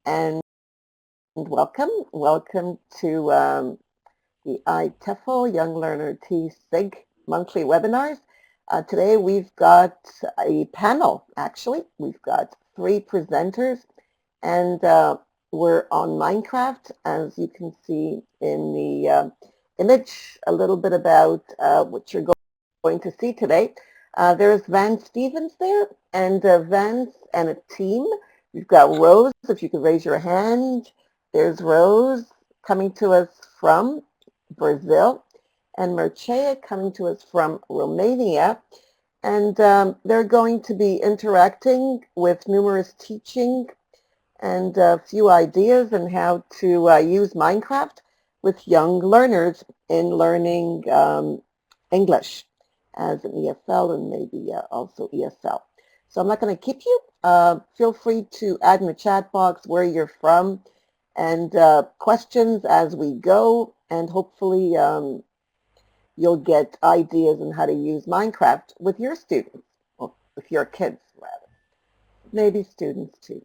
and welcome. Welcome to the IATEFL Young Learner SIG monthly webinars. Today we've got a panel, actually. We've got 3 presenters, and we're on Minecraft, as you can see in the image, a little bit about what you're going to see today. There's Vance Stevens there, and Vance and a team. We've got Rose, if you could raise your hand. There's Rose coming to us from Brazil, and Mircea coming to us from Romania. And they're going to be interacting with numerous teaching and a few ideas on how to use Minecraft with young learners in learning English as an ESL and maybe also ESL. So I'm not going to keep you. Feel free to add in the chat box where you're from and questions as we go, and hopefully you'll get ideas on how to use Minecraft with your students, or with your kids rather, maybe students too.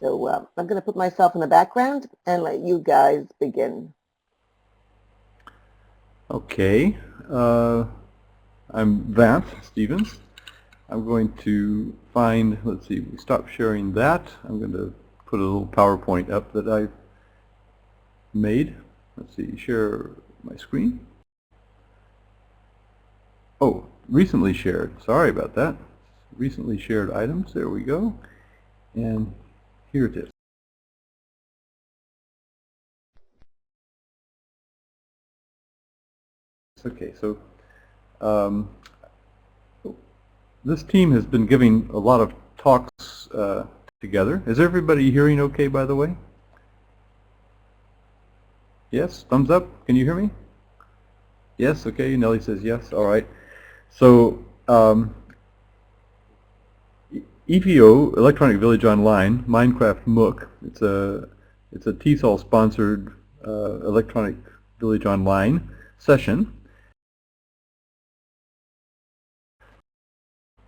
So I'm going to put myself in the background and let you guys begin. Okay, I'm Vance Stevens. I'm going to find, let's see, we stopped sharing that. I'm going to put a little PowerPoint up that I've made. Let's see, share my screen. Oh, recently shared. Sorry about that. Recently shared items. There we go. And here it is. Okay, so this team has been giving a lot of talks together. Is everybody hearing okay, by the way? Yes? Thumbs up? Can you hear me? Yes? Okay. Nellie says yes. All right. So EVO, Electronic Village Online, Minecraft MOOC. It's a TESOL sponsored Electronic Village Online session.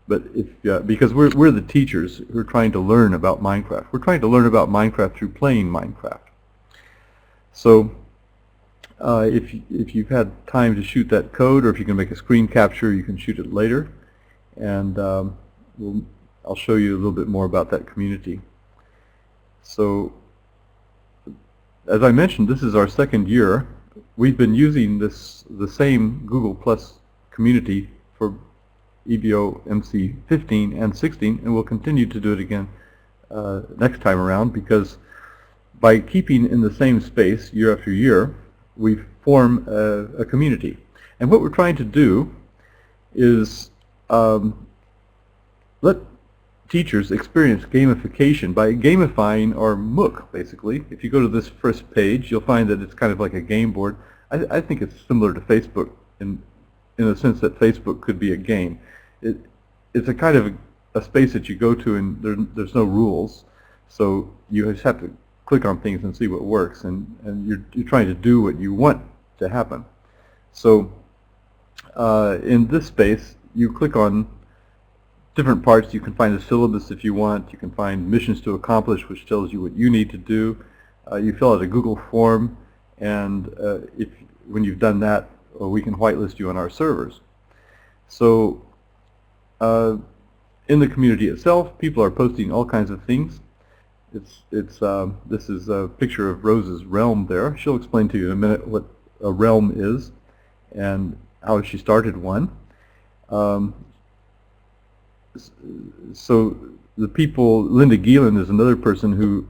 But because we're the teachers who are trying to learn about Minecraft. We're trying to learn about Minecraft through playing Minecraft. So if you've had time to shoot that code, or if you can make a screen capture, you can shoot it later. And I'll show you a little bit more about that community. So as I mentioned, this is our 2nd year. We've been using the same Google Plus community for EVO MC 15 and 16, and we'll continue to do it again next time around, because by keeping in the same space year after year, we form a community. And what we're trying to do is let teachers experience gamification by gamifying our MOOC, basically. If you go to this first page, you'll find that it's kind of like a game board. I think it's similar to Facebook in the sense that Facebook could be a game. It's a kind of a space that you go to, and there's no rules, so you just have to click on things and see what works, and you're trying to do what you want to happen. So in this space, you click on different parts. You can find a syllabus if you want. You can find missions to accomplish, which tells you what you need to do. You fill out a Google form, and when you've done that, we can whitelist you on our servers. So in the community itself, people are posting all kinds of things. This is a picture of Rose's realm there. She'll explain to you in a minute what a realm is and how she started one. So the people, Linda Geelan is another person who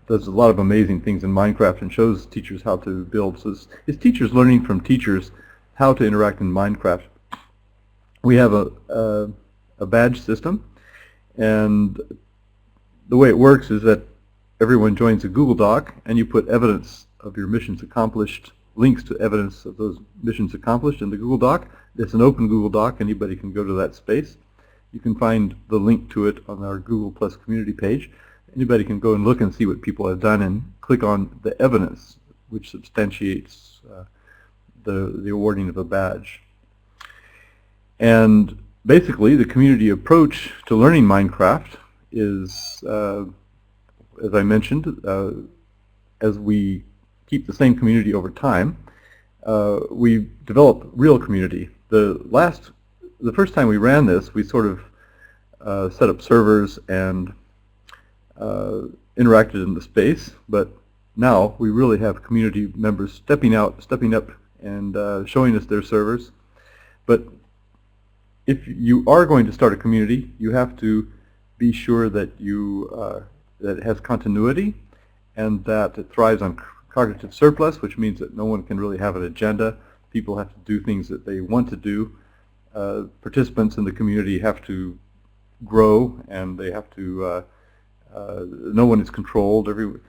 does a lot of amazing things in Minecraft and shows teachers how to build. So it's teachers learning from teachers how to interact in Minecraft. We have a badge system, and the way it works is that everyone joins a Google Doc, and you put evidence of your missions accomplished, links to evidence of those missions accomplished in the Google Doc. It's an open Google Doc. Anybody can go to that space. You can find the link to it on our Google Plus community page. Anybody can go and look and see what people have done and click on the evidence, which substantiates the awarding of a badge. And basically, the community approach to learning Minecraft is as I mentioned, as we keep the same community over time, we develop real community. The first time we ran this, we sort of set up servers and interacted in the space, but now we really have community members stepping up and showing us their servers. But if you are going to start a community, you have to be sure that that it has continuity and that it thrives on cognitive surplus, which means that no one can really have an agenda. People have to do things that they want to do. Participants in the community have to grow, and they have to. No one is controlled. The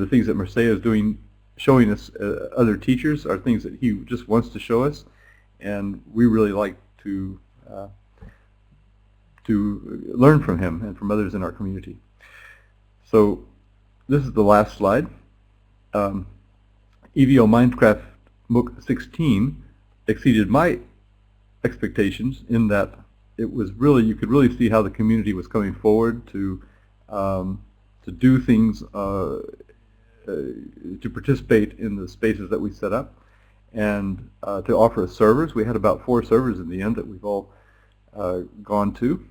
things that Mircea is doing, showing us other teachers, are things that he just wants to show us, and we really like to learn from him and from others in our community. So this is the last slide. EVO Minecraft MOOC 16 exceeded my expectations in that it was really, you could really see how the community was coming forward to do things, to participate in the spaces that we set up, and to offer us servers. We had about 4 servers in the end that we've all gone to,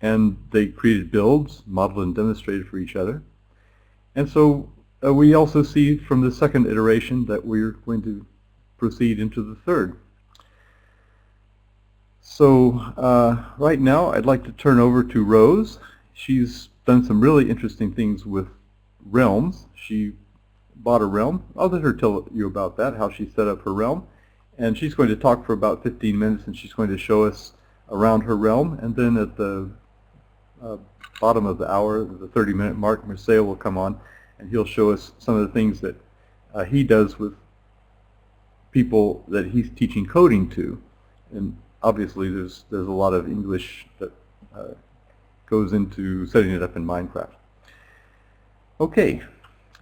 and they created builds, modeled and demonstrated for each other. And so we also see from the second iteration that we're going to proceed into the third. So right now I'd like to turn over to Rose. She's done some really interesting things with realms. She bought a realm. I'll let her tell you about that, how she set up her realm. And she's going to talk for about 15 minutes, and she's going to show us around her realm. And then at the bottom of the hour, the 30-minute mark, Mircea will come on, and he'll show us some of the things that he does with people that he's teaching coding to. And obviously there's a lot of English that goes into setting it up in Minecraft. Okay,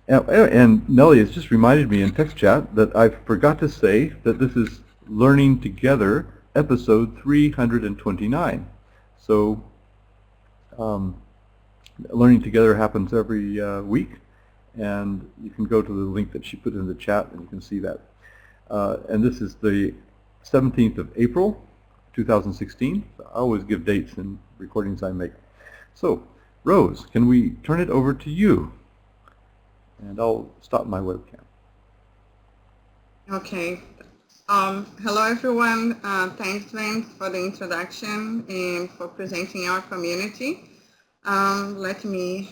and Nellie has just reminded me in text chat that I forgot to say that this is Learning Together, episode 329. So Learning Together happens every week, and you can go to the link that she put in the chat and you can see that. And this is the 17th of April, 2016. I always give dates in recordings I make. So, Rose, can we turn it over to you? And I'll stop my webcam. Okay. Hello, everyone. Thanks, Vance, for the introduction and for presenting our community. Let me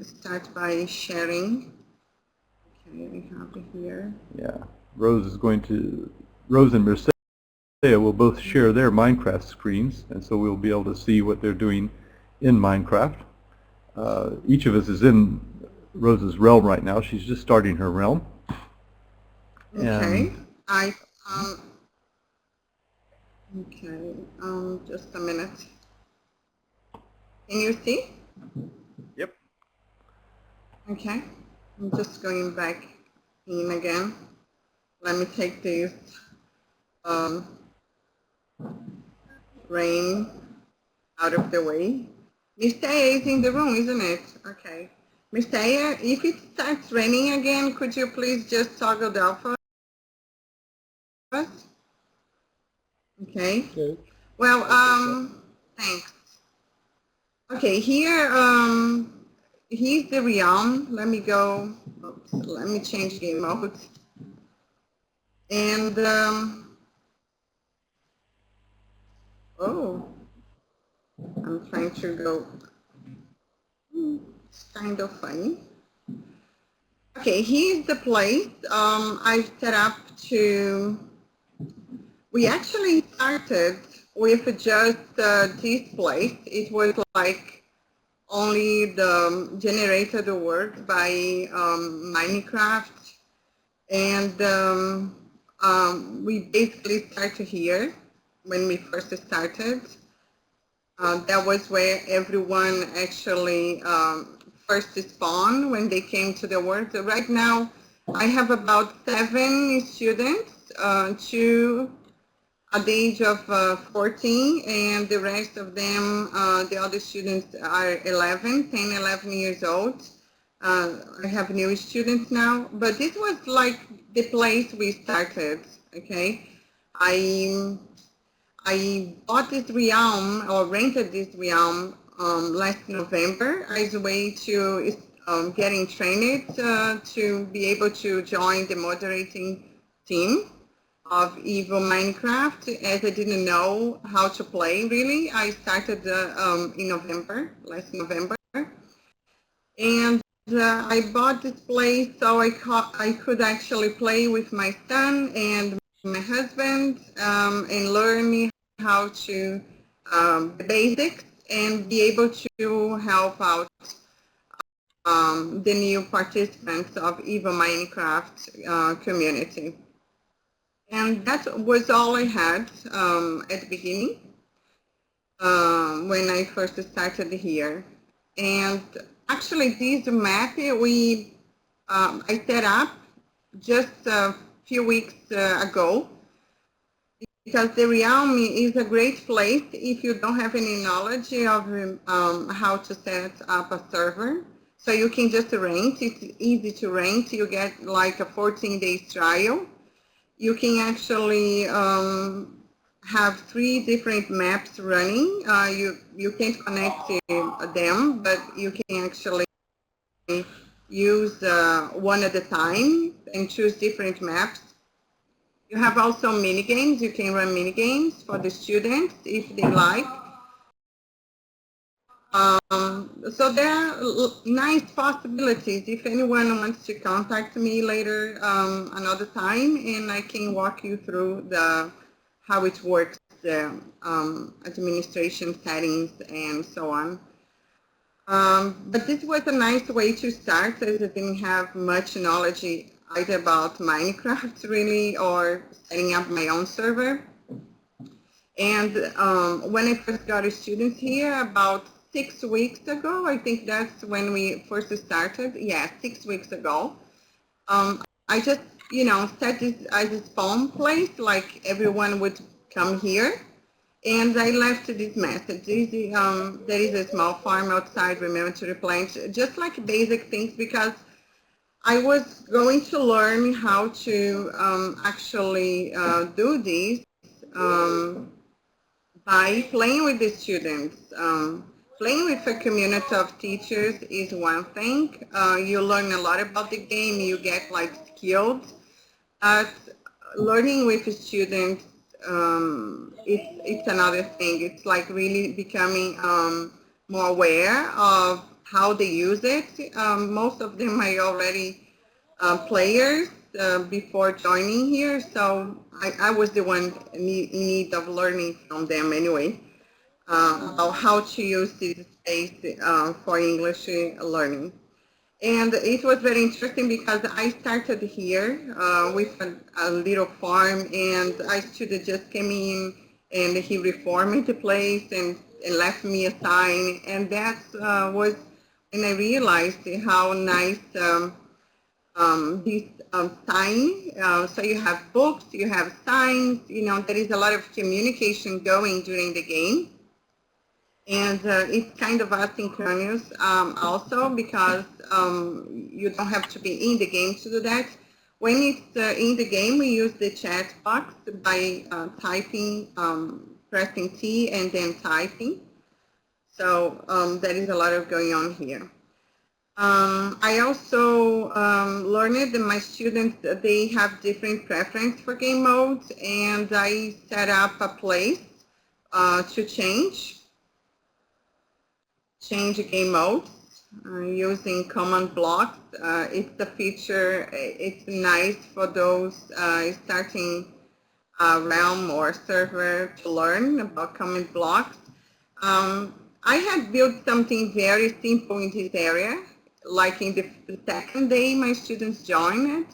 start by sharing. Okay, we have it here. Yeah, Rose and Mircea will both share their Minecraft screens, and so we'll be able to see what they're doing in Minecraft. Each of us is in Rose's realm right now. She's just starting her realm. Okay. Just a minute. Can you see? Yep. Okay. I'm just going back in again. Let me take this rain out of the way. Mircea is in the room, isn't it? Okay. Mircea, if it starts raining again, could you please just toggle down for us? Okay. Okay. Well, thanks. Okay, here, here's the realm. Let me go, oops, let me change game mode. And, oh, I'm trying to go, it's kind of funny. Okay, here's the place I've set up to, we actually started with just this place. It was like only the generated work by Minecraft, and we basically started here when we first started. That was where everyone actually first spawned when they came to the work. So right now, I have about 7 students, 2 at the age of 14, and the rest of them, the other students are 10, 11 years old. I have new students now, but this was like the place we started. Okay, I I bought this realm or rented this realm last November as a way to getting trained to be able to join the moderating team of Evo Minecraft, as I didn't know how to play really. I started in November, last November, and I bought this place so I could actually play with my son and my husband and learn how to the basics and be able to help out the new participants of Evo Minecraft community. And that was all I had at the beginning when I first started here. And actually, this map I set up just a few weeks ago because the realm is a great place if you don't have any knowledge of how to set up a server. So you can just rent. It's easy to rent. You get like a 14-day trial. You can actually have 3 different maps running. You can't connect them, but you can actually use one at a time and choose different maps. You have also mini games. You can run mini games for the students if they like. So there are nice possibilities. If anyone wants to contact me later another time, and I can walk you through how it works, the administration settings and so on. But this was a nice way to start, as I didn't have much knowledge either about Minecraft really or setting up my own server. And when I first got students here about 6 weeks ago, I think that's when we first started. Yeah, 6 weeks ago. I just, set this as a spawn place, like everyone would come here. And I left this message. There is a small farm outside, remember to replant, just like basic things, because I was going to learn how to actually do this by playing with the students. Playing with a community of teachers is one thing. You learn a lot about the game. You get like skills. But learning with the students, it's another thing. It's like really becoming more aware of how they use it. Most of them are already players before joining here, so I was the one in need of learning from them anyway, about how to use this space for English learning. And it was very interesting because I started here with a little farm, and a student just came in and he reformed the place and left me a sign, and that was when I realized how nice this sign. So you have books, you have signs, there is a lot of communication going during the game. And it's kind of asynchronous also because you don't have to be in the game to do that. When it's in the game, we use the chat box by typing, pressing T and then typing. So there is a lot of going on here. I also learned that my students, they have different preference for game modes, and I set up a place to change game modes using command blocks. It's a feature, it's nice for those starting a realm or server to learn about command blocks. I had built something very simple in this area, like in the second day my students joined it.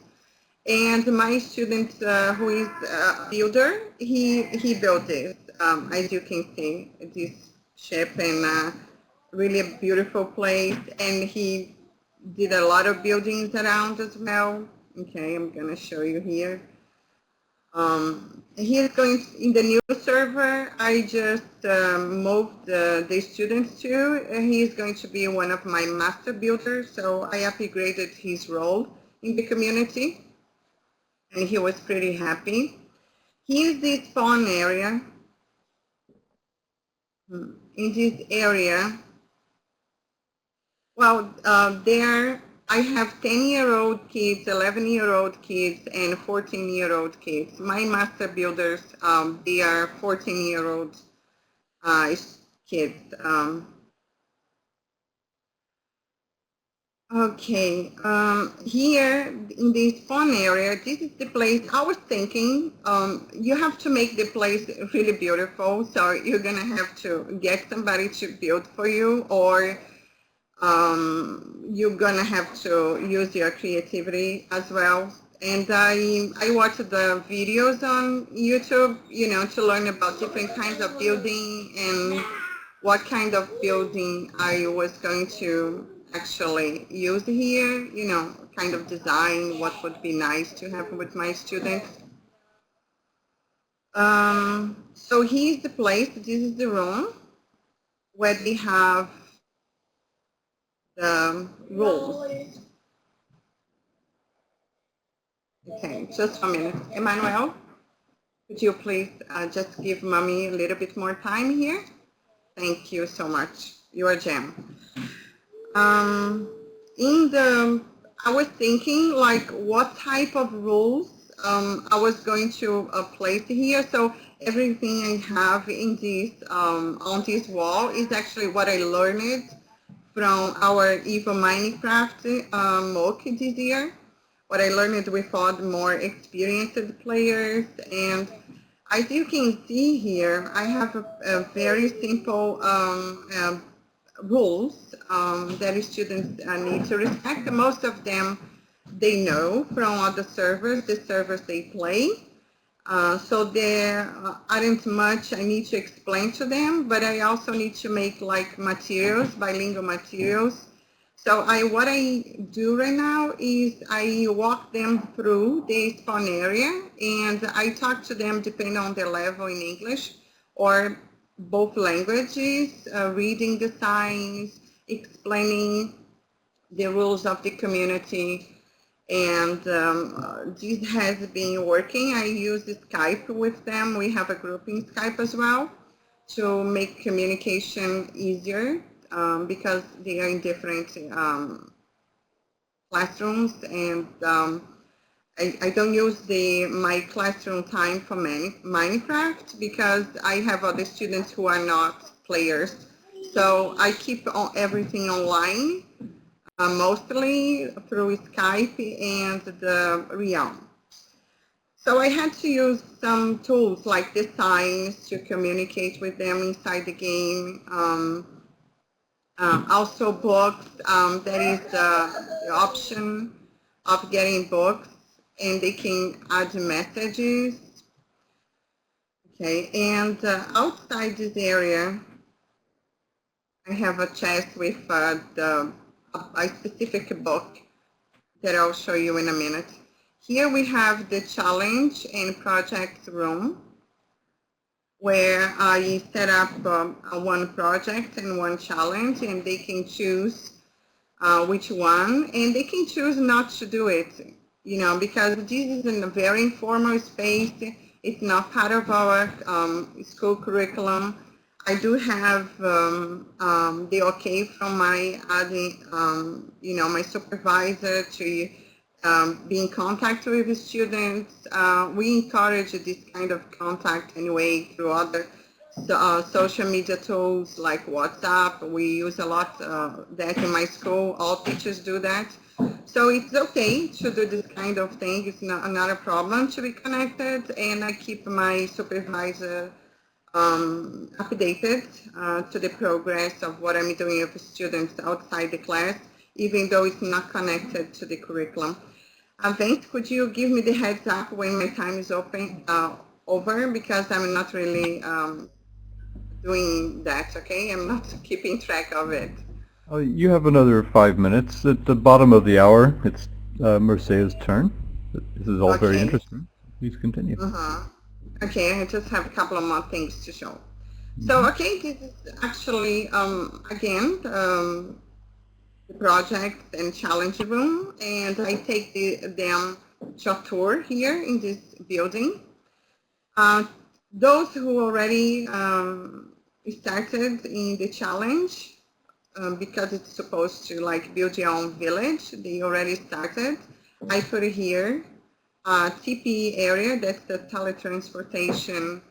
And my student who is a builder, he built this, as you can see, this ship and really a beautiful place, and he did a lot of buildings around as well. Okay, I'm gonna show you here. He is going in the new server. I just moved the students to. He is going to be one of my master builders, so I upgraded his role in the community, and he was pretty happy. Here's this fun area. In this area, well, there I have 10-year-old kids, 11-year-old kids, and 14-year-old kids. My master builders, they are 14-year-old kids. Okay, here in this fun area, this is the place I was thinking, you have to make the place really beautiful, so you're gonna have to get somebody to build for you, or you're gonna have to use your creativity as well. And I watched the videos on YouTube, you know, to learn about different kinds of building and what kind of building I was going to actually use here, you know, kind of design, what would be nice to have with my students. So here's the place, this is the room where they have the rules. Okay, just a minute. Emmanuel, could you please just give mommy a little bit more time here? Thank you so much. You are gem. I was thinking like what type of rules I was going to place here. So everything I have in this on this wall is actually what I learned from our EVO Minecraft MOOC this year. What I learned with all the more experienced players, and as you can see here, I have a very simple rules that students need to respect. Most of them they know from other servers, the servers they play. So there aren't much I need to explain to them, but I also need to make like materials, bilingual materials. So what I do right now is I walk them through the spawn area and I talk to them depending on their level in English or both languages, reading the signs, explaining the rules of the community. And this has been working. I use Skype with them. We have a group in Skype as well to make communication easier because they are in different classrooms, and I don't use my classroom time for Minecraft because I have other students who are not players. So I keep everything online. Mostly through Skype and the Realm. So I had to use some tools like the signs to communicate with them inside the game. Also books, there is the option of getting books and they can add messages. Okay, and outside this area, I have a chest with a specific book that I'll show you in a minute. Here we have the challenge and project room where I set up one project and one challenge, and they can choose which one, and they can choose not to do it, you know, because this is in a very informal space. It's not part of our school curriculum. I do have the okay from my you know, my supervisor to be in contact with the students. We encourage this kind of contact anyway through other social media tools like WhatsApp. We use a lot that in my school. All teachers do that. So it's okay to do this kind of thing. It's not a problem to be connected, and I keep my supervisor updated to the progress of what I'm doing with students outside the class, even though it's not connected to the curriculum. Vance, could you give me the heads up when my time is over, because I'm not really doing that, okay? I'm not keeping track of it. You have another 5 minutes. At the bottom of the hour, it's Mircea's turn. This is all very interesting. Please continue. Okay, I just have a couple of more things to show. So, okay, this is actually, again, the project and challenge room, and I take them to a tour here in this building. Those who already started in the challenge, because it's supposed to like build your own village, they already started. I put here TP area, that's the teletransportation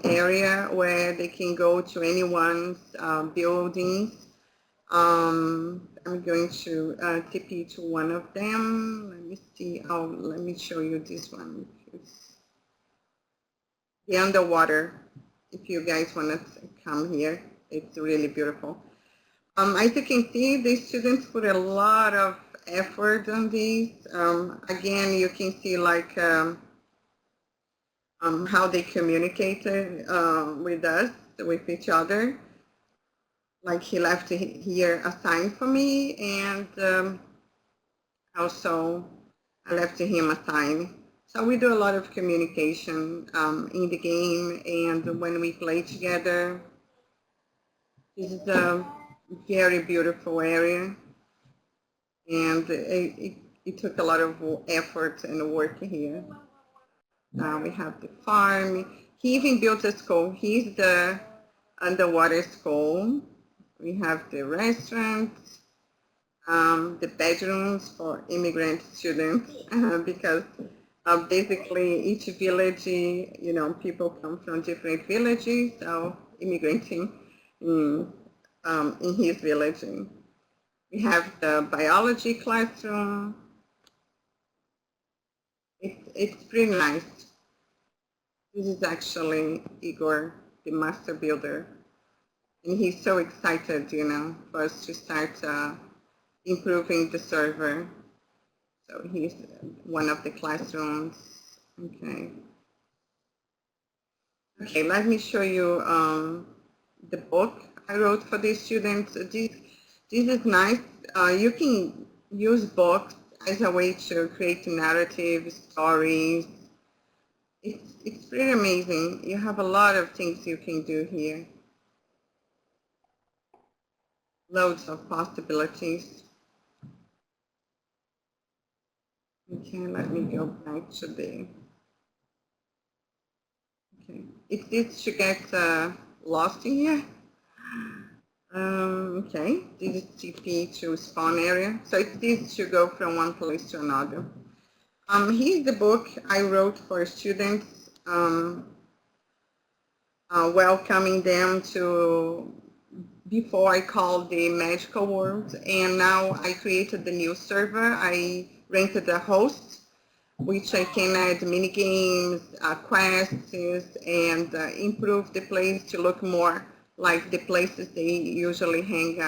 area where they can go to anyone's buildings. I'm going to TP to one of them. Let me see. Oh, let me show you this one. It's the underwater. If you guys want to come here, it's really beautiful. As you can see, the students put a lot of effort on these. Again, you can see like how they communicated with us, with each other. Like he left here a sign for me, and also I left him a sign. So we do a lot of communication in the game and when we play together. This is a very beautiful area, and it took a lot of effort and work here. We have the farm. He even built a school. He's the underwater school. We have the restaurant, the bedrooms for immigrant students, because basically each village, you know, people come from different villages, so immigrating in his village. We have the biology classroom. It's pretty nice. This is actually Igor, the master builder. And he's so excited, you know, for us to start improving the server. So he's one of the classrooms. Okay. Okay, let me show you the book I wrote for these students. This is nice. You can use books as a way to create narrative stories. It's pretty amazing. You have a lot of things you can do here. Loads of possibilities. Okay, let me go back to the, okay. It's easy to get lost in here. Okay, this is TP to spawn area. So it's easy to go from one place to another. Here's the book I wrote for students, welcoming them to, before I called the magical world, and now I created the new server. I rented a host, which I can add mini games, quests, and improve the place to look more like the places they usually hang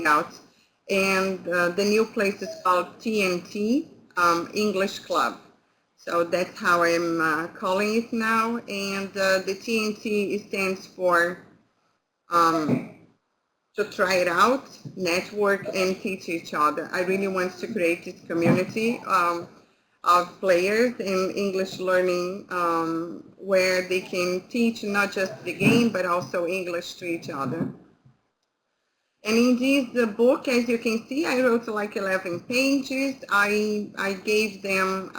out. And the new place is called TNT English Club. So that's how I'm calling it now. And the TNT stands for to try it out, network, and teach each other. I really want to create this community of players in English learning where they can teach not just the game, but also English to each other. And in this book, as you can see, I wrote like 11 pages. I gave them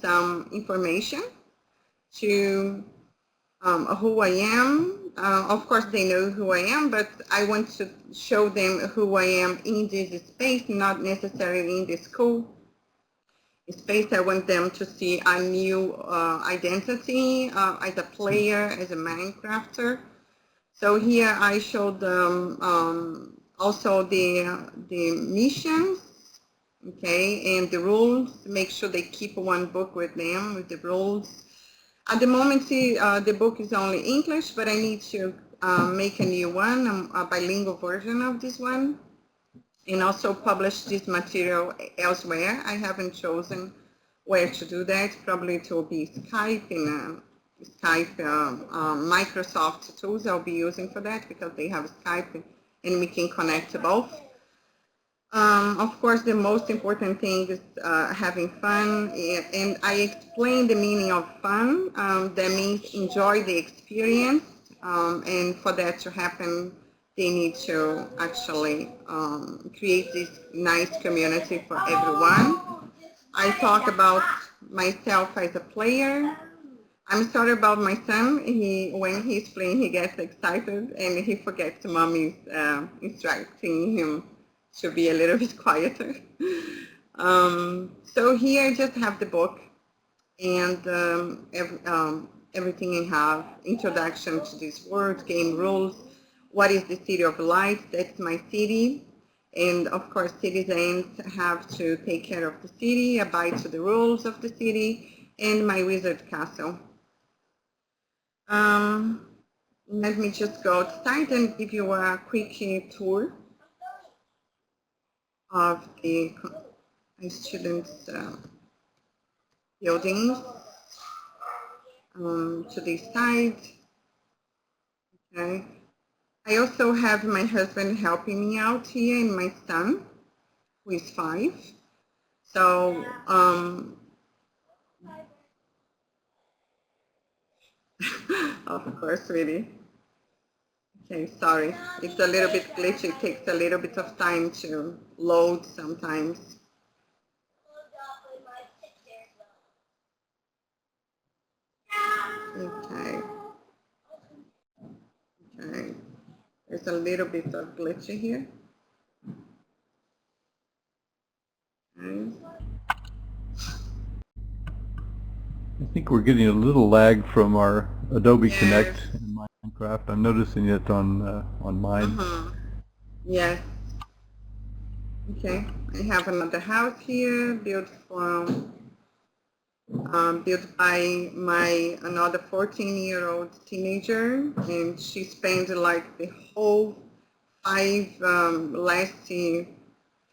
some information to who I am. Of course, they know who I am, but I want to show them who I am in this space, not necessarily in the school space. I want them to see a new identity as a player, as a Minecrafter. So here I showed them also the missions, okay, and the rules. Make sure they keep one book with them with the rules. At the moment, see, the book is only English, but I need to make a new one, a bilingual version of this one, and also publish this material elsewhere. I haven't chosen where to do that. Probably it will be Skype and Microsoft tools I'll be using for that because they have Skype and we can connect both. Of course, the most important thing is having fun, and I explain the meaning of fun. That means enjoy the experience, and for that to happen, they need to actually create this nice community for everyone. I talk about myself as a player. I'm sorry about my son. When he's playing, he gets excited and he forgets mommy's instructing him to be a little bit quieter. So here I just have the book and everything I have, introduction to this word, game rules, what is the City of Light, that's my city. And of course, citizens have to take care of the city, abide to the rules of the city, and my wizard castle. Let me just go outside and give you a quick tour of the students' buildings to this side. Okay. I also have my husband helping me out here and my son, who is 5. So, of course, really. Okay, sorry. It's a little bit glitchy. It takes a little bit of time to load sometimes. Okay. Okay. There's a little bit of glitchy here. Okay. I think we're getting a little lag from our Adobe Yes. Connect in Minecraft. I'm noticing it on mine. Yes. Okay. I have another house here built by my another 14-year-old teenager, and she spent like the whole last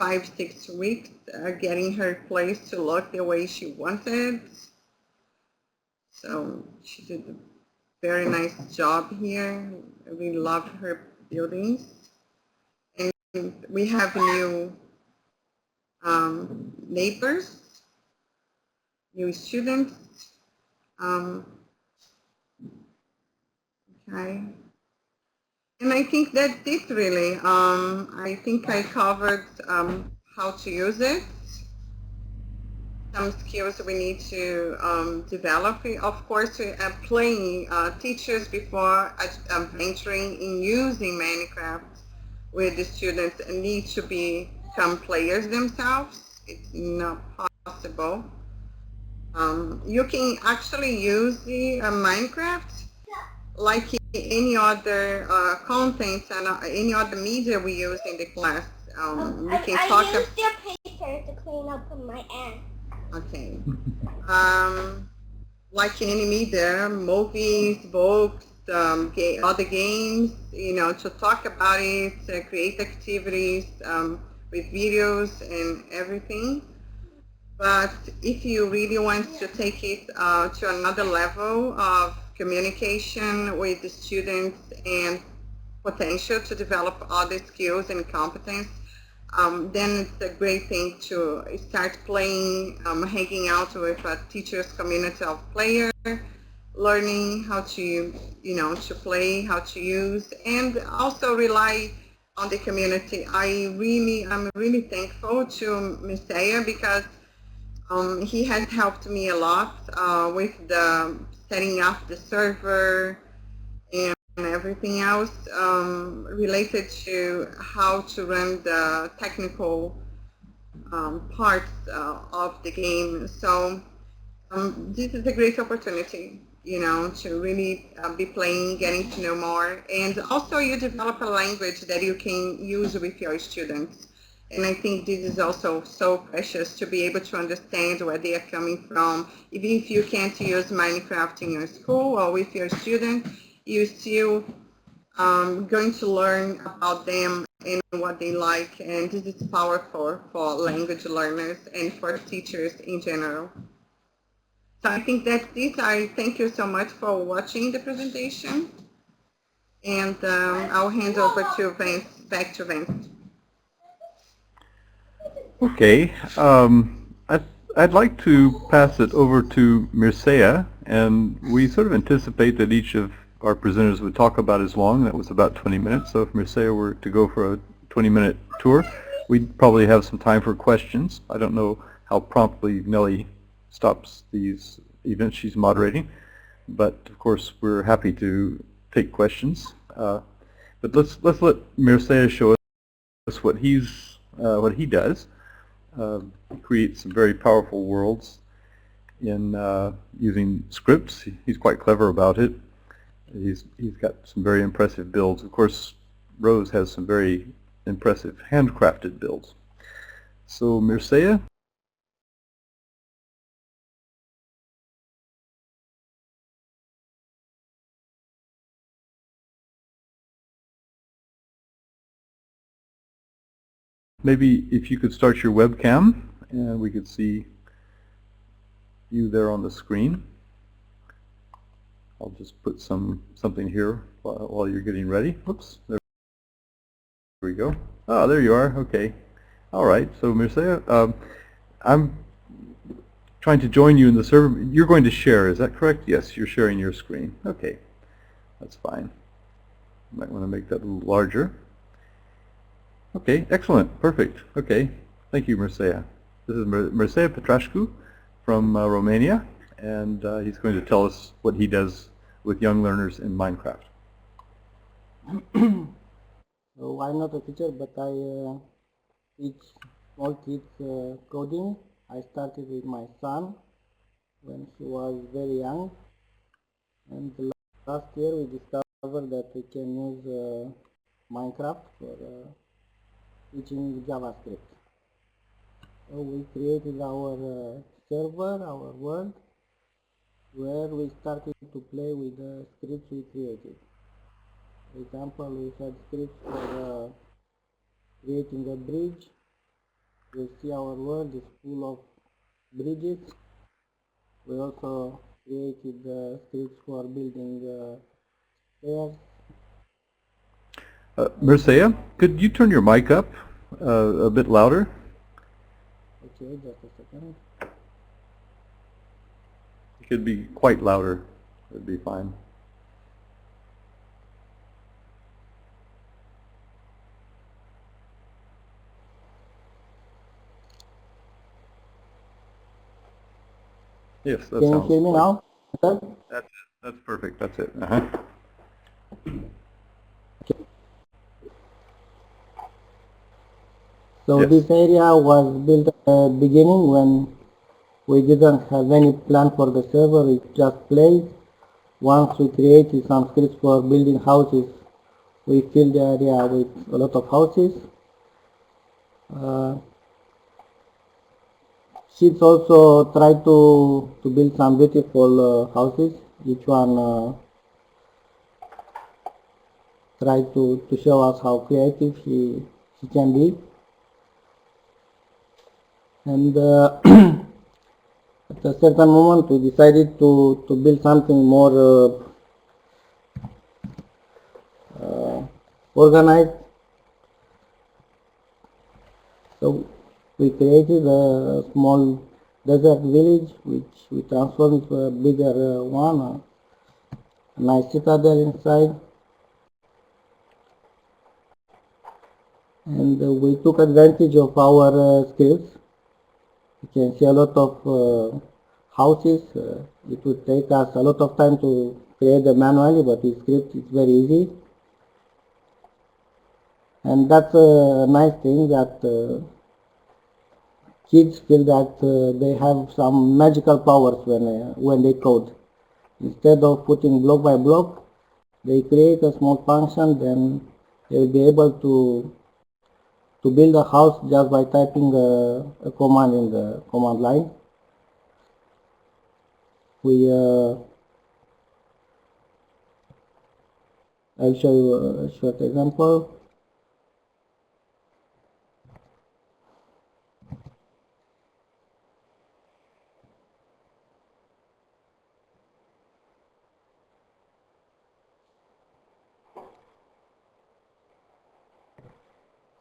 5-6 weeks getting her place to look the way she wanted. So she did a very nice job here. We love her buildings. And we have new neighbors, new students. Okay. And I think that's it really. I think I covered how to use it, some skills we need to develop. Of course, playing teachers before venturing in using Minecraft with the students need to become players themselves. It's not possible. You can actually use the Minecraft like any other content and any other media we use in the class. We can talk. I used your paper to clean up my aunt. Okay. Like any media, movies, books, other games, to talk about it, create activities with videos and everything. But if you really want to take it to another level of communication with the students and potential to develop other skills and competence, then it's a great thing to start playing, hanging out with a teacher's community of players, learning how to, to play, how to use, and also rely on the community. I'm really thankful to Mircea because he has helped me a lot with the setting up the server and everything else related to how to run the technical parts of the game. So this is a great opportunity, to really be playing, getting to know more, and also you develop a language that you can use with your students. And I think this is also so precious to be able to understand where they are coming from. Even if you can't use Minecraft in your school or with your students, you're still going to learn about them and what they like. And this is powerful for language learners and for teachers in general. So I think that's it. I thank you so much for watching the presentation. And I'll hand over to Vance, back to Vance. Okay, I'd like to pass it over to Mircea, and we sort of anticipate that each of our presenters would talk about as long. That was about 20 minutes, so if Mircea were to go for a 20-minute tour, we'd probably have some time for questions. I don't know how promptly Nellie stops these events she's moderating, but of course we're happy to take questions. But let's let Mircea show us what he does. Create some very powerful worlds in using scripts. He's quite clever about it. He's got some very impressive builds. Of course, Rose has some very impressive handcrafted builds. So Mircea? Maybe if you could start your webcam and we could see you there on the screen. I'll just put something here while you're getting ready. Oops, there we go. Ah, there you are. Okay. All right. So Mircea, I'm trying to join you in the server. You're going to share, is that correct? Yes, you're sharing your screen. Okay, that's fine. You might want to make that a little larger. Okay, excellent, perfect. Okay, thank you, Mircea. This is Mircea Patrascu from Romania, and he's going to tell us what he does with young learners in Minecraft. So I'm not a teacher, but I teach small kids coding. I started with my son when he was very young, and last year we discovered that we can use Minecraft for teaching JavaScript. So we created our server, our world, where we started to play with the scripts we created. For example, we had scripts for creating a bridge. You see our world is full of bridges. We also created scripts for building stairs. Mircea, could you turn your mic up a bit louder? Okay, just a second. It could be quite louder. It would be fine. Yes, that Can you sounds hear me like, now? that's it. That's perfect. That's it. Uh-huh. So Yes. this area was built at the beginning when we didn't have any plan for the server, it just played. Once we created some scripts for building houses, we filled the area with a lot of houses. Kids also try to build some beautiful houses. Each one try to show us how creative he can be. And at a certain moment we decided to build something more organized. So we created a small desert village which we transformed into a bigger one, a nice citadel inside. And we took advantage of our skills. You can see a lot of houses. It would take us a lot of time to create them manually, but with script it's very easy. And that's a nice thing that kids feel that they have some magical powers when they code. Instead of putting block by block, they create a small function, then they will be able to build a house just by typing a command in the command line. I'll show you a short example.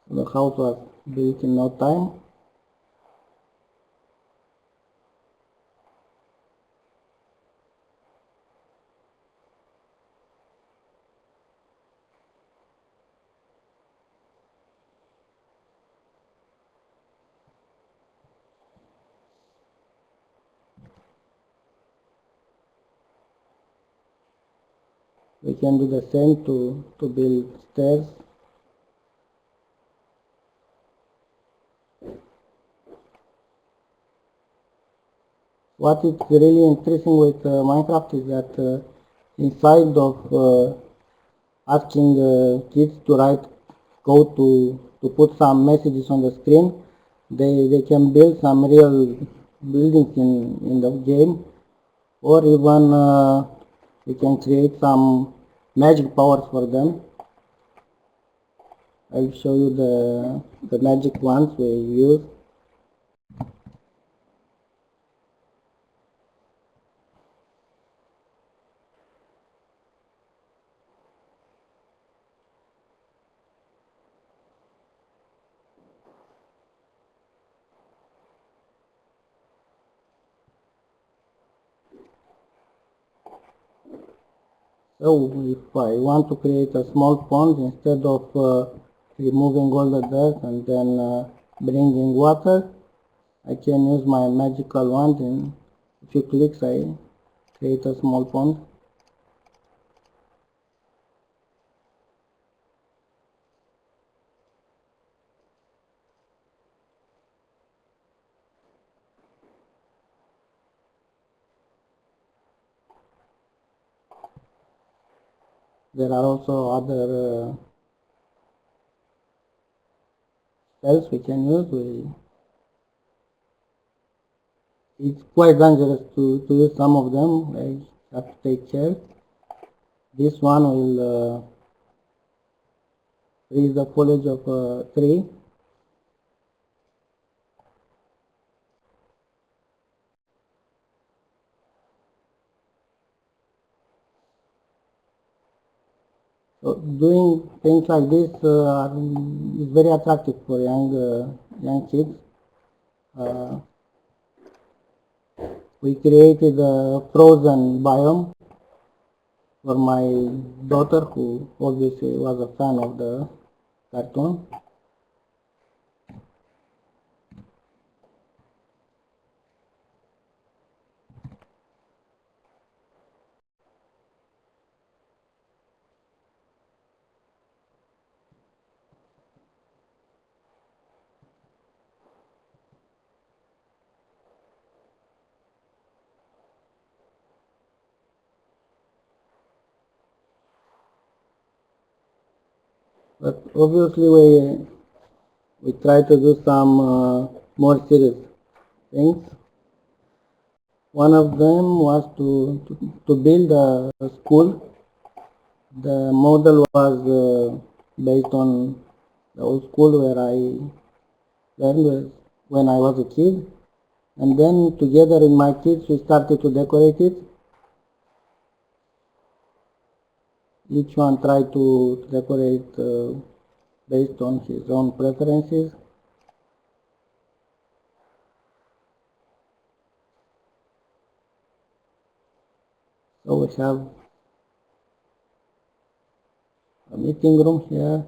The house was built in no time. We can do the same to build stairs. What is really interesting with Minecraft is that inside of asking kids to write code to put some messages on the screen, they can build some real buildings in the game, or even we can create some magic powers for them. I'll show you the magic ones we use. So if I want to create a small pond, instead of removing all the dirt and then bringing water, I can use my magical wand, and a few clicks I create a small pond. There are also other spells we can use. It's quite dangerous to use some of them. I have to take care. This one will freeze the foliage of a tree. So doing things like this is very attractive for young kids. We created a frozen biome for my daughter, who obviously was a fan of the cartoon. But obviously we try to do some more serious things. One of them was to build a school. The model was based on the old school where I learned when I was a kid. And then together with my kids we started to decorate it. Each one tried to decorate based on his own preferences. So we have a meeting room here.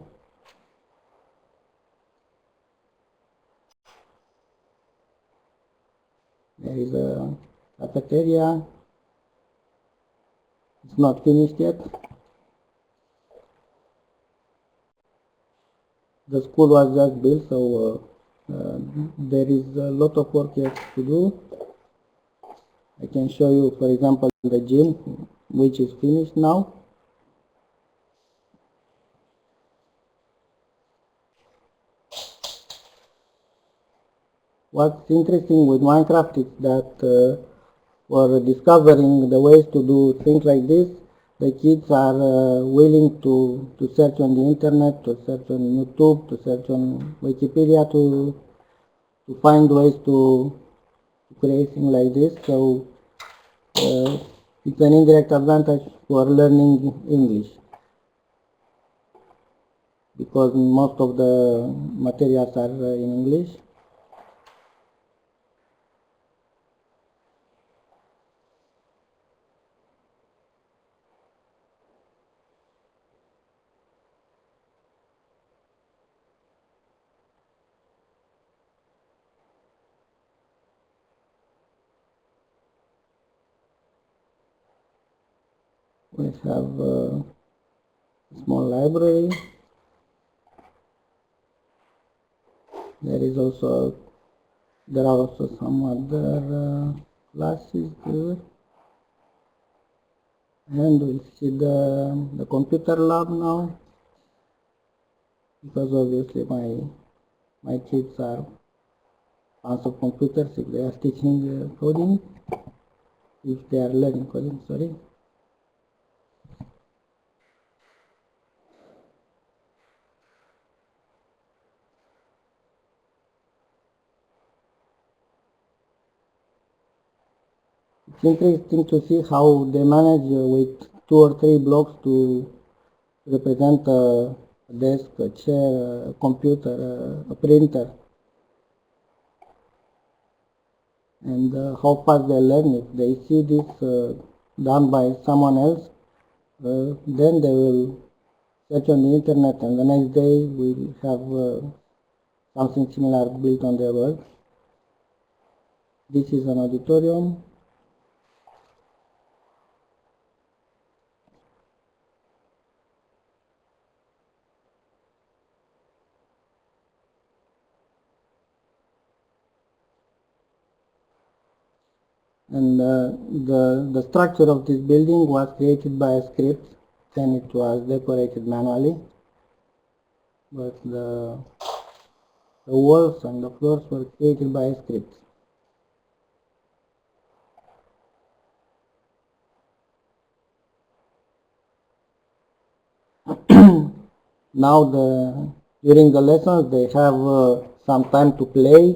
There is a cafeteria. It's not finished yet. The school was just built, so there is a lot of work yet to do. I can show you, for example, the gym, which is finished now. What's interesting with Minecraft is that for discovering the ways to do things like this, the kids are willing to search on the internet, to search on YouTube, to search on Wikipedia to find ways to create things like this. So it's an indirect advantage for learning English, because most of the materials are in English. We have a small library. There are also some other classes there. And we'll see the computer lab now, because obviously my kids are fans of computers if they are teaching coding, if they are learning coding, sorry. It's interesting to see how they manage with 2 or 3 blocks to represent a desk, a chair, a computer, a printer, and how fast they learn. If they see this done by someone else, then they will search on the internet, and the next day we'll have something similar built on their work. This is an auditorium. And the structure of this building was created by a script, then it was decorated manually, but the walls and the floors were created by a script. Now during the lessons they have some time to play.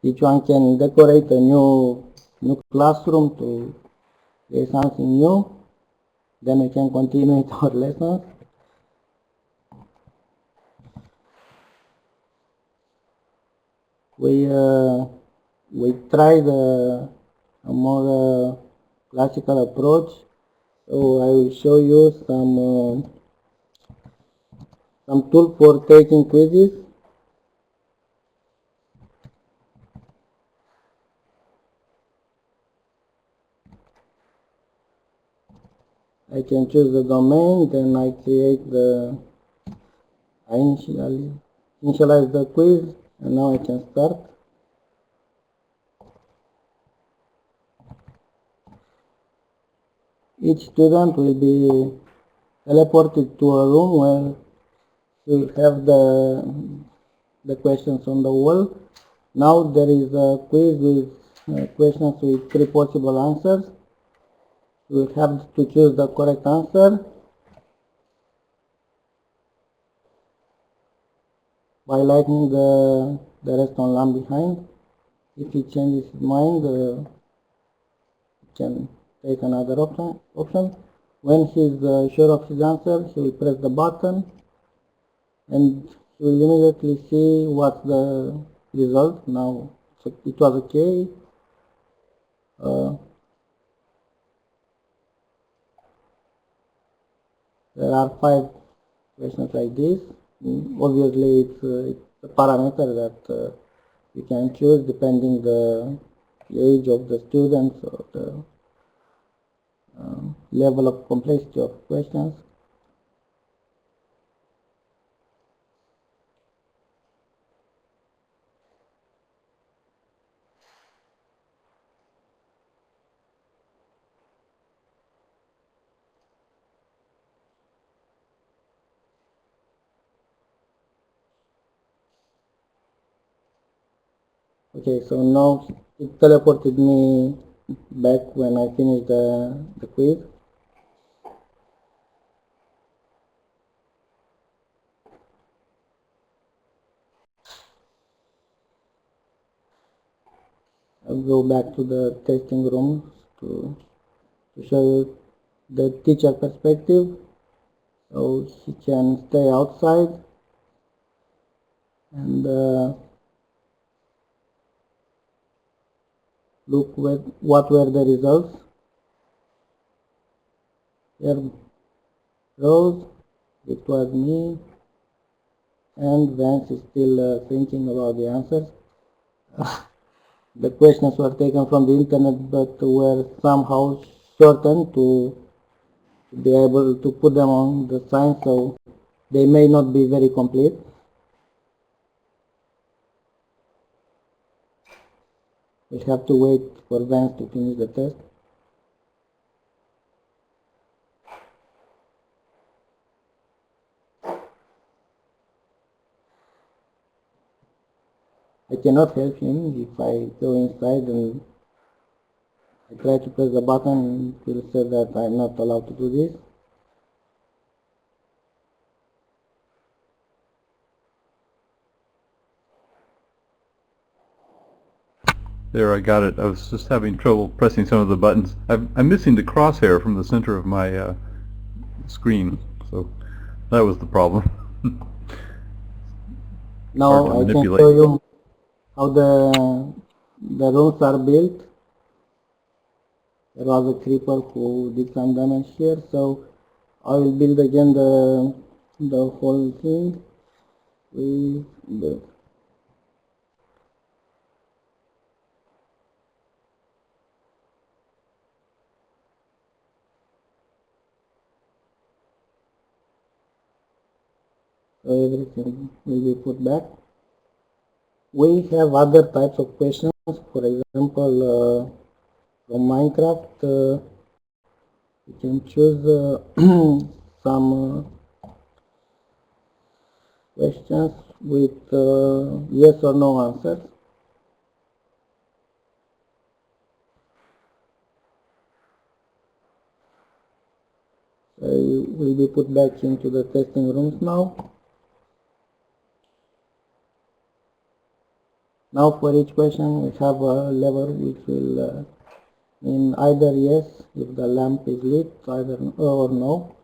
Each one can decorate a new classroom to create something new. Then we can continue with our lessons. We tried a more classical approach. So I will show you some tool for taking quizzes. I can choose the domain, then I initialize the quiz, and now I can start. Each student will be teleported to a room where we will have the questions on the wall. Now there is a quiz with questions with 3 possible answers. We will have to choose the correct answer by lighting the redstone lamp behind. If he changes his mind, he can take another option. When he is sure of his answer, he will press the button and he will immediately see what's the result. Now it was okay. There are 5 questions like this. Obviously, it's a parameter that you can choose depending the age of the students or the level of complexity of questions. Okay, so now it teleported me back when I finished the quiz. I'll go back to the testing room to show you the teacher perspective. So he can stay outside and look what were the results. Here Rose, it was me, and Vance is still thinking about the answers. The questions were taken from the internet but were somehow shortened to to be able to put them on the sign, so they may not be very complete. We have to wait for Vance to finish the test. I cannot help him if I go inside and I try to press the button. It will say that I'm not allowed to do this. There, I got it. I was just having trouble pressing some of the buttons. I'm missing the crosshair from the center of my screen, so that was the problem. Now Hard to I can manipulate. show you how the rooms are built. There was a creeper who did some damage here, so I will build again the whole thing with the so everything will be put back. We have other types of questions. For example, from Minecraft, you can choose some questions with yes or no answers. Will be put back into the testing rooms now. Now for each question we have a lever which will mean either yes if the lamp is lit, either or no.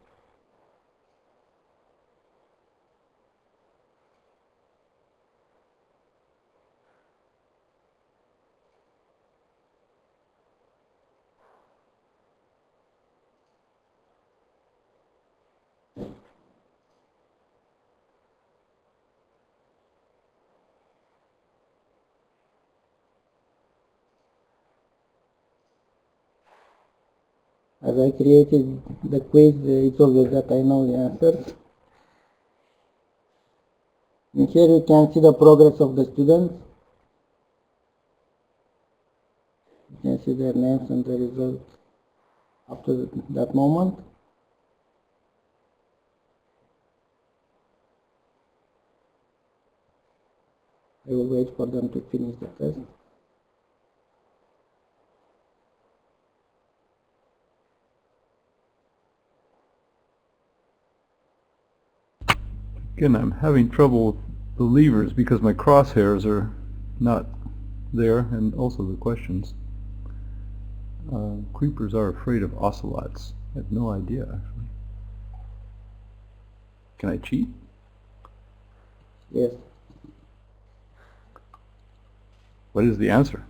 As I created the quiz, it's obvious that I know the answers. And here you can see the progress of the students. You can see their names and the results up to that moment. I will wait for them to finish the test. Again, I'm having trouble with the levers because my crosshairs are not there, and also the questions. Creepers are afraid of ocelots. I have no idea, actually. Can I cheat? Yes. What is the answer?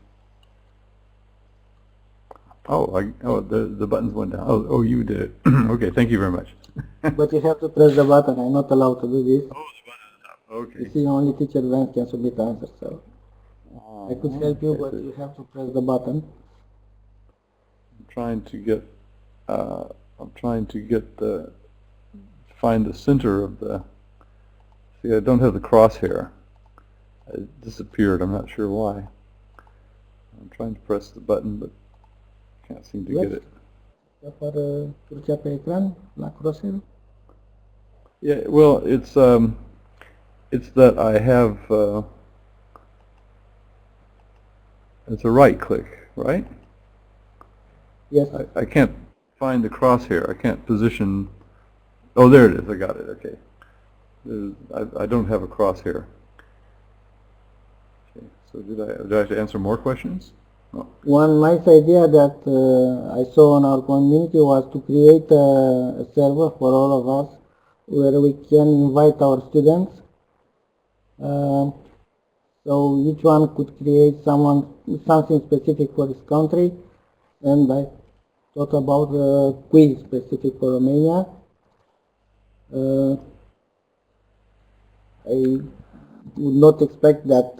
Oh, the buttons went down. Oh, you did it. Okay, thank you very much. But you have to press the button. I'm not allowed to do this. Oh, the button is up. Okay. You see, only teacher Vance can submit answers, so I could help you, but you have to press the button. I'm trying to get find the center of the, see, I don't have the crosshair. It disappeared. I'm not sure why. I'm trying to press the button, but can't seem to get it. Apar crucea pe ecran la crosshair? Yeah, well, it's that I have it's a right click, right? Yes. I can't find the crosshair. I can't position. Oh, there it is. I got it. Okay. I don't have a crosshair. Okay. So do I have to answer more questions? No. One nice idea that I saw in our community was to create a server for all of us where we can invite our students. So each one could create something specific for his country, and I thought about a quiz specific for Romania. I would not expect that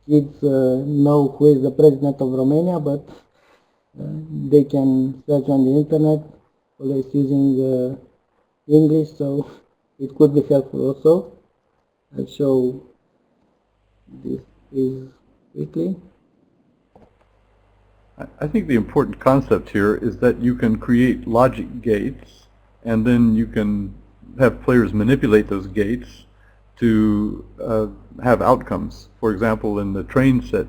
kids know who is the president of Romania, but They can search on the internet, always using English, so it could be helpful also. I'll show this is quickly. I think the important concept here is that you can create logic gates, and then you can have players manipulate those gates to have outcomes. For example, in the train set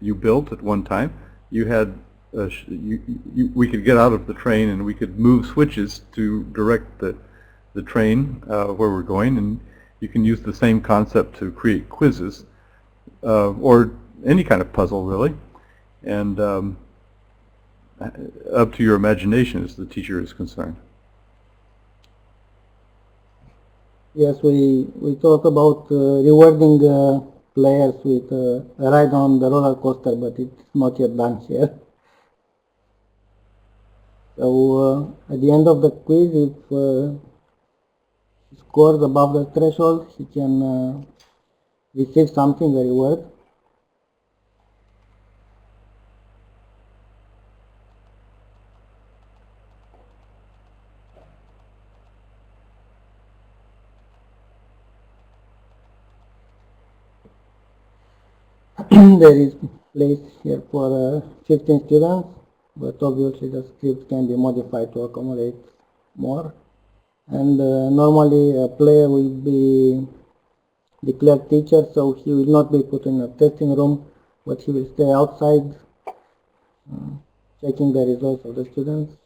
you built at one time, you had we could get out of the train and we could move switches to direct the train where we're going, and you can use the same concept to create quizzes or any kind of puzzle really, and up to your imagination as the teacher is concerned. Yes, we talk about rewarding players with a ride on the roller coaster, but it's not yet done here. So at the end of the quiz, if he scores above the threshold, he can receive something, a reward. There is place here for 15 students, but obviously the script can be modified to accommodate more. And normally a player will be declared teacher, so he will not be put in a testing room, but he will stay outside checking the results of the students.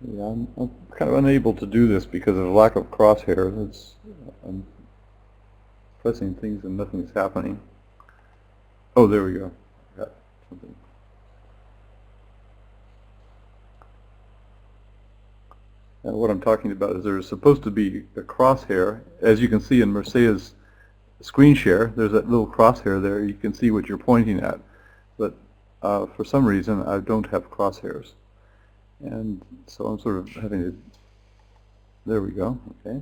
Yeah, I'm kind of unable to do this because of the lack of crosshairs. I'm pressing things and nothing's happening. Oh, there we go. Got something. And what I'm talking about is there's supposed to be a crosshair. As you can see in Mircea's screen share, there's that little crosshair there. You can see what you're pointing at. But for some reason, I don't have crosshairs. And so I'm sort of having to, there we go, okay.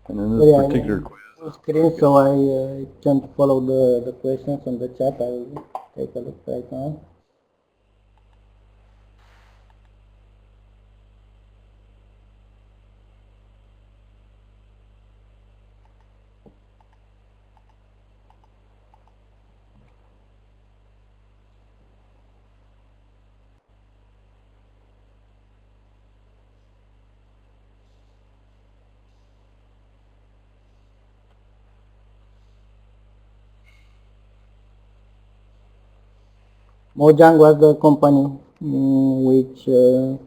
And in this particular quiz, screen, so I can't follow the questions on the chat. I'll take a look right now. Mojang was the company which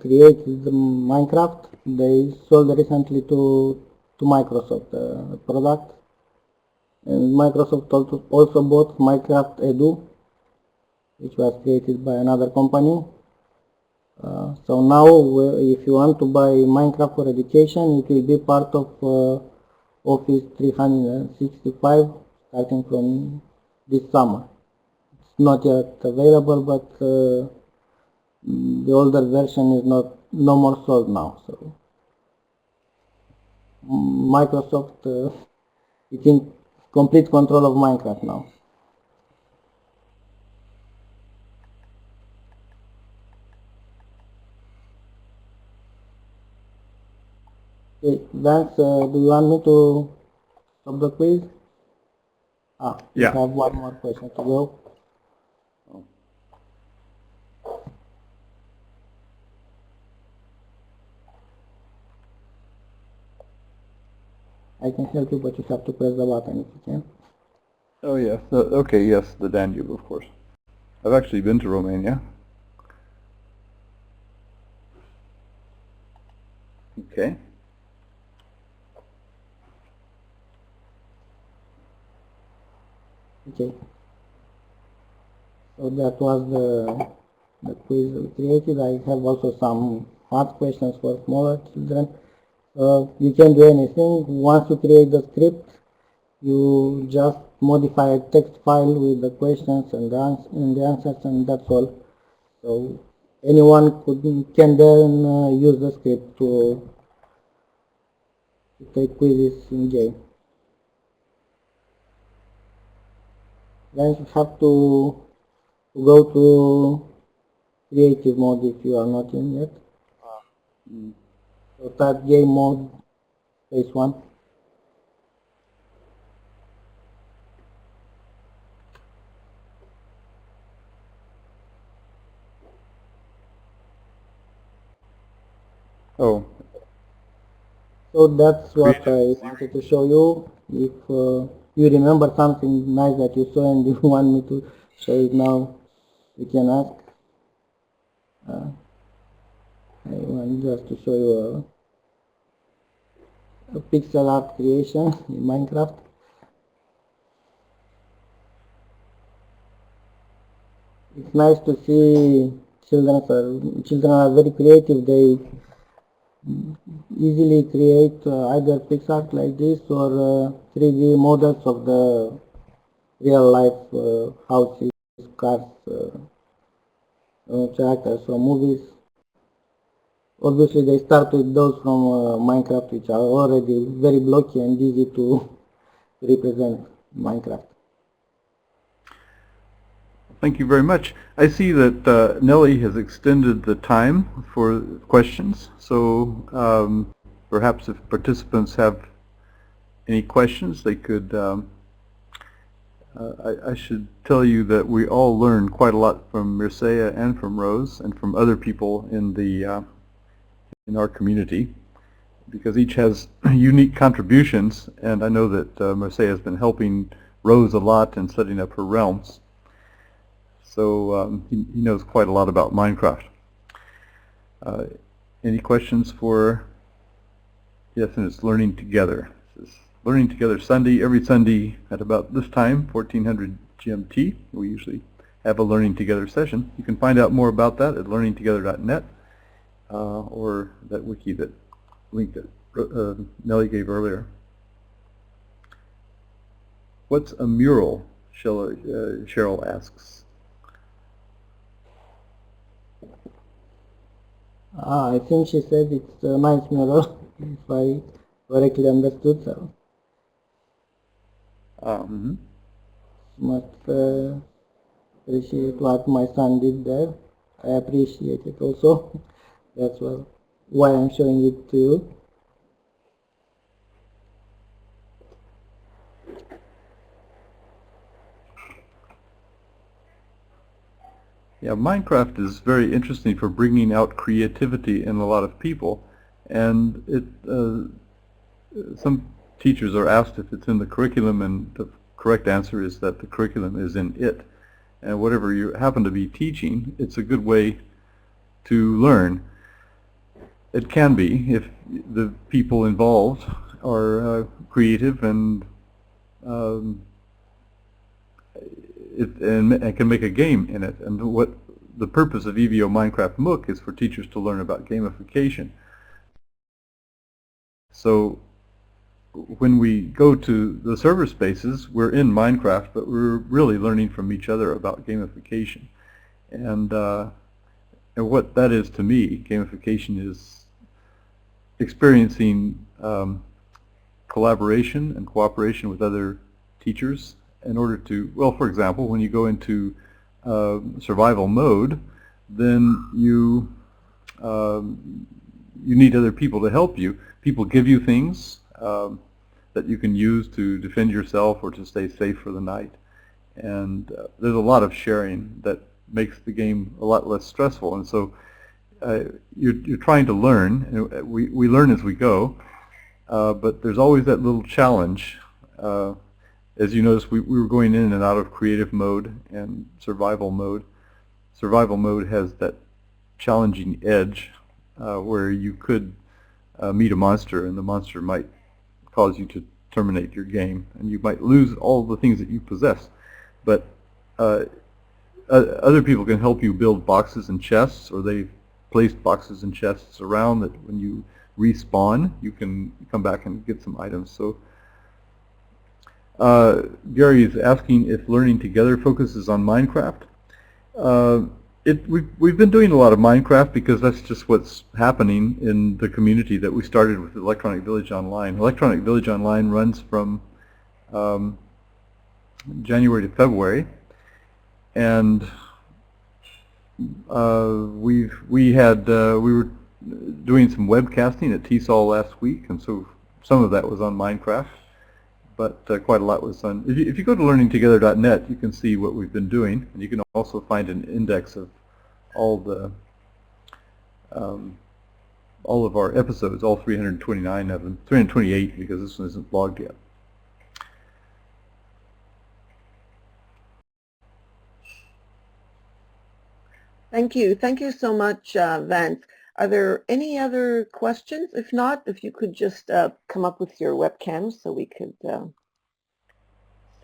created the Minecraft. They sold recently to Microsoft the product, and Microsoft also bought Minecraft Edu, which was created by another company. So now, if you want to buy Minecraft for education, it will be part of Office 365 starting from this summer. Not yet available, but the older version is no more sold now. So Microsoft is in complete control of Minecraft now. Okay, Vance, do you want me to stop the quiz? yeah. We have one more question to go. I can help you, but you have to press the button if you can. Oh yeah, okay, yes, the Danube, of course. I've actually been to Romania. Okay. Okay. So that was the quiz we created. I have also some hard questions for smaller children. You can do anything. Once you create the script, you just modify a text file with the questions and the answers, and that's all. So anyone can then use the script to take quizzes in game. Then you have to go to creative mode if you are not in yet. So start game mode, phase 1. Oh, So that's what I creative. wanted to show you. If you remember something nice that you saw and you want me to show it now, you can ask. I want just to show you a pixel art creation in Minecraft. It's nice to see children are very creative. They easily create either pixel art like this or 3D models of the real life houses, cars, characters from movies. Obviously, they start with those from Minecraft, which are already very blocky and easy to represent Minecraft. Thank you very much. I see that Nellie has extended the time for questions, so perhaps if participants have any questions, they could. I should tell you that we all learn quite a lot from Mircea and from Rose and from other people in the in our community, because each has unique contributions, and I know that Mircea has been helping Rose a lot in setting up her realms. So he knows quite a lot about Minecraft. Any questions for, yes, and it's Learning Together. This is Learning Together Sunday, every Sunday at about this time, 1400 GMT. We usually have a Learning Together session. You can find out more about that at learningtogether.net or that wiki, that link that Nellie gave earlier. What's a mural? Cheryl asks. I think she said it's a nice mural, if I correctly understood. So must appreciate what my son did there. I appreciate it also. That's why I'm showing it to you. Yeah, Minecraft is very interesting for bringing out creativity in a lot of people, and some teachers are asked if it's in the curriculum, and the correct answer is that the curriculum is in it. And whatever you happen to be teaching, it's a good way to learn. It can be if the people involved are creative and and can make a game in it. And what the purpose of EVO Minecraft MOOC is for teachers to learn about gamification. So when we go to the server spaces, we're in Minecraft, but we're really learning from each other about gamification. And what that is to me, gamification is experiencing collaboration and cooperation with other teachers in order to, well, for example, when you go into survival mode, then you need other people to help you. People give you things that you can use to defend yourself or to stay safe for the night. And there's a lot of sharing that makes the game a lot less stressful. And so you're trying to learn, and we learn as we go, but there's always that little challenge. As you notice, we were going in and out of creative mode and survival mode. Survival mode has that challenging edge where you could meet a monster, and the monster might cause you to terminate your game, and you might lose all the things that you possess. But other people can help you build boxes and chests, or they've placed boxes and chests around that when you respawn, you can come back and get some items. So Gary is asking if learning together focuses on Minecraft. We've been doing a lot of Minecraft because that's just what's happening in the community that we started with Electronic Village Online. Electronic Village Online runs from January to February, and we were doing some webcasting at TESOL last week, and so some of that was on Minecraft, but quite a lot was on. If you go to learningtogether.net, you can see what we've been doing, and you can also find an index of all of our episodes, all 329 of them, 328 because this one isn't logged yet. Thank you. Thank you so much, Vance. Are there any other questions? If not, if you could just come up with your webcam so we could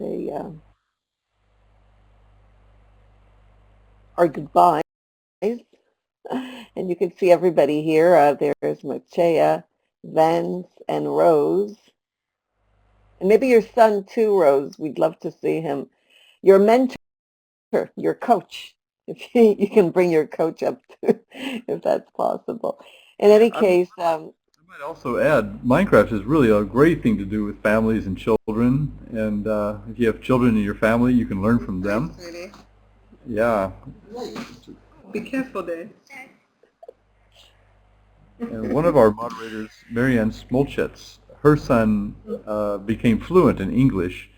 say our goodbyes. And you can see everybody here. There's Mircea, Vance, and Rose. And maybe your son too, Rose. We'd love to see him. Your mentor, your coach. If you can bring your coach up too, if that's possible. In any case, I might also add, Minecraft is really a great thing to do with families and children, and if you have children in your family, you can learn from them. Really. Yeah. Be careful there. And one of our moderators, Marianne Smolchetz, her son became fluent in English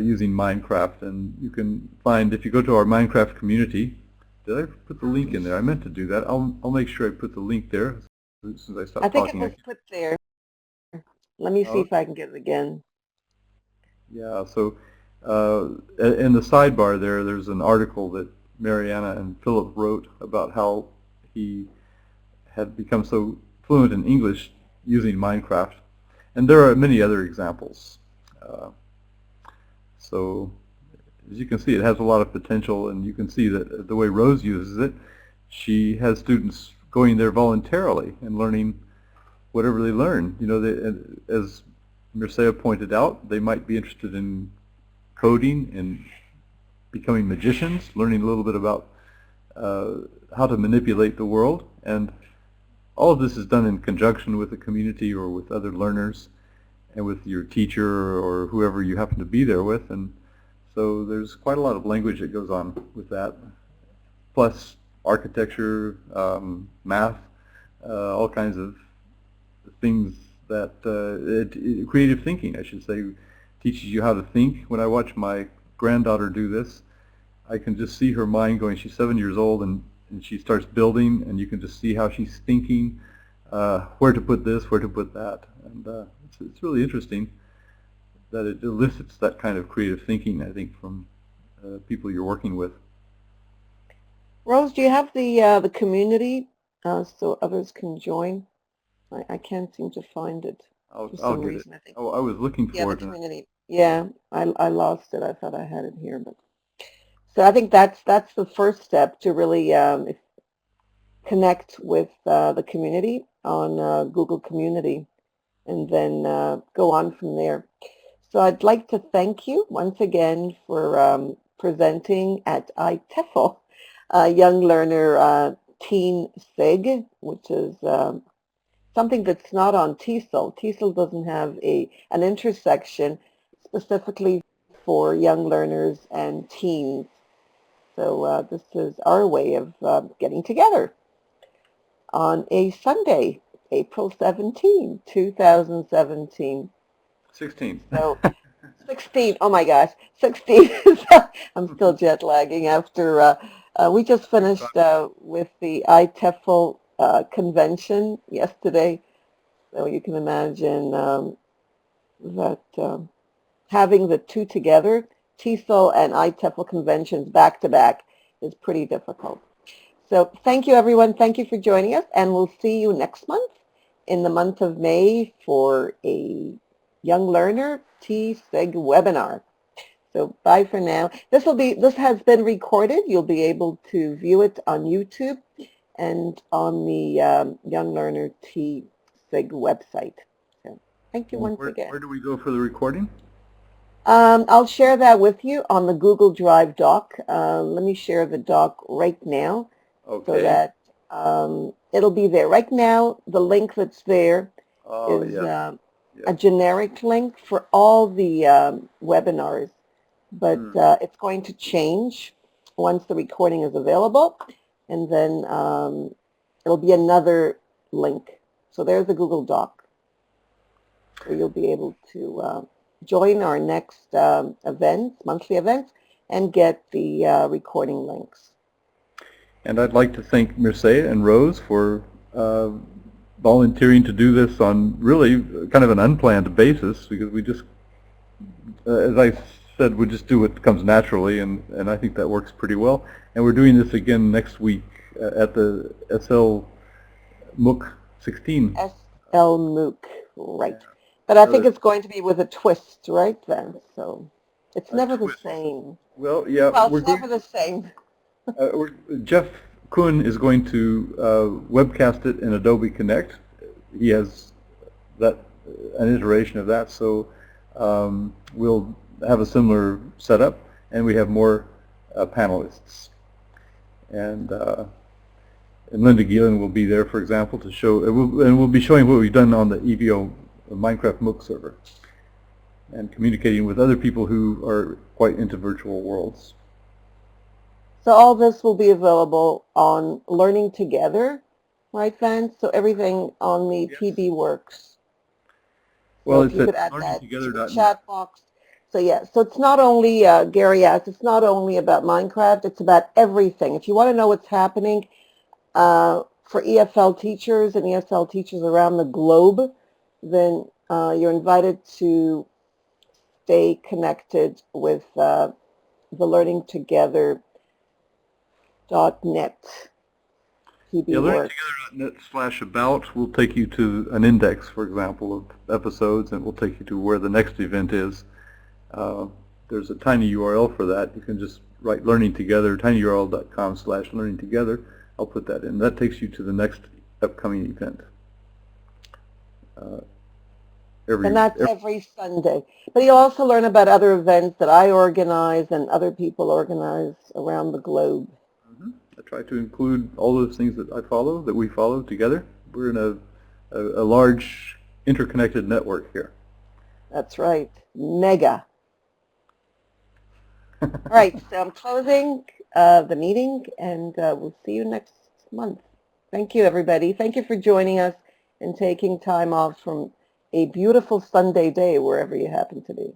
using Minecraft, and you can find, if you go to our Minecraft community, did I put the link in there? I meant to do that. I'll make sure I put the link there as soon as I stop I think talking. it was put there. Let me see if I can get it again. Yeah, so in the sidebar there's an article that Mariana and Philip wrote about how he had become so fluent in English using Minecraft. And there are many other examples. So as you can see, it has a lot of potential, and you can see that the way Rose uses it, she has students going there voluntarily and learning whatever they learn. You know, as Mircea pointed out, they might be interested in coding and becoming magicians, learning a little bit about how to manipulate the world, and all of this is done in conjunction with the community or with other learners and with your teacher or whoever you happen to be there with. And so there's quite a lot of language that goes on with that, plus architecture, math, all kinds of things that, creative thinking, I should say, teaches you how to think. When I watch my granddaughter do this, I can just see her mind going. She's 7 years old, and she starts building, and you can just see how she's thinking, where to put this, where to put that. And it's really interesting that it elicits that kind of creative thinking, I think, from people you're working with. Rose, do you have the community so others can join? I can't seem to find it for some reason. I think. Oh, I was looking for it. The community. Yeah, I lost it. I thought I had it here, but so I think that's the first step to really connect with the community on Google Community, and then go on from there. So I'd like to thank you once again for presenting at IATEFL Young Learner Teen SIG, which is something that's not on TESOL. TESOL doesn't have an intersection specifically for young learners and teens. So this is our way of getting together on a Sunday, April 17, 2017. 16. So 16, oh my gosh, 16. I'm still jet lagging after, we just finished with the IATEFL convention yesterday. So you can imagine that having the two together, TESOL and IATEFL conventions back to back, is pretty difficult. So thank you, everyone. Thank you for joining us, and we'll see you next month in the month of May for a Young Learner T-SIG webinar. So bye for now. This has been recorded. You'll be able to view it on YouTube and on the Young Learner T-SIG SIG website. So thank you once Where again. do we go for the recording? I'll share that with you on the Google Drive doc. Let me share the doc right now so Okay. that it'll be there. Right now, the link that's there is Yeah. a generic link for all the webinars, but it's going to change once the recording is available, and then it'll be another link. So there's the Google Doc, where you'll be able to join our next events, monthly events, and get the recording links. And I'd like to thank Mircea and Rose for volunteering to do this on really kind of an unplanned basis, because we just, as I said, we just do what comes naturally, and I think that works pretty well. And we're doing this again next week at the SL MOOC 16. SL MOOC, right. But I think it's going to be with a twist, right, Vance? So it's never the same. Well, yeah. Well, it's never the same. Jeff Kuhn is going to webcast it in Adobe Connect. He has that an iteration of that, so we'll have a similar setup, and we have more panelists. And Linda Gielen will be there, for example, to show, and we'll be showing what we've done on the EVO Minecraft MOOC server, and communicating with other people who are quite into virtual worlds. So all this will be available on Learning Together, right, Vance? So everything on the PB works. Well, so it's if you could at add that to the learningtogether.net. chat box. So yeah, so it's not only, Gary asked, it's not only about Minecraft, it's about everything. If you want to know what's happening for EFL teachers and ESL teachers around the globe, then you're invited to stay connected with the learningtogether.net PB works. LearningTogether.net/about will take you to an index, for example, of episodes, and it will take you to where the next event is. There's a tiny URL for that. You can just write Learning Together, tinyurl.com/learningtogether. I'll put that in. That takes you to the next upcoming event. And that's every Sunday. But you'll also learn about other events that I organize and other people organize around the globe. I try to include all those things that I follow, that we follow together. We're in a large interconnected network here. That's right. Mega. All right, so I'm closing the meeting, and we'll see you next month. Thank you, everybody. Thank you for joining us and taking time off from a beautiful Sunday day wherever you happen to be.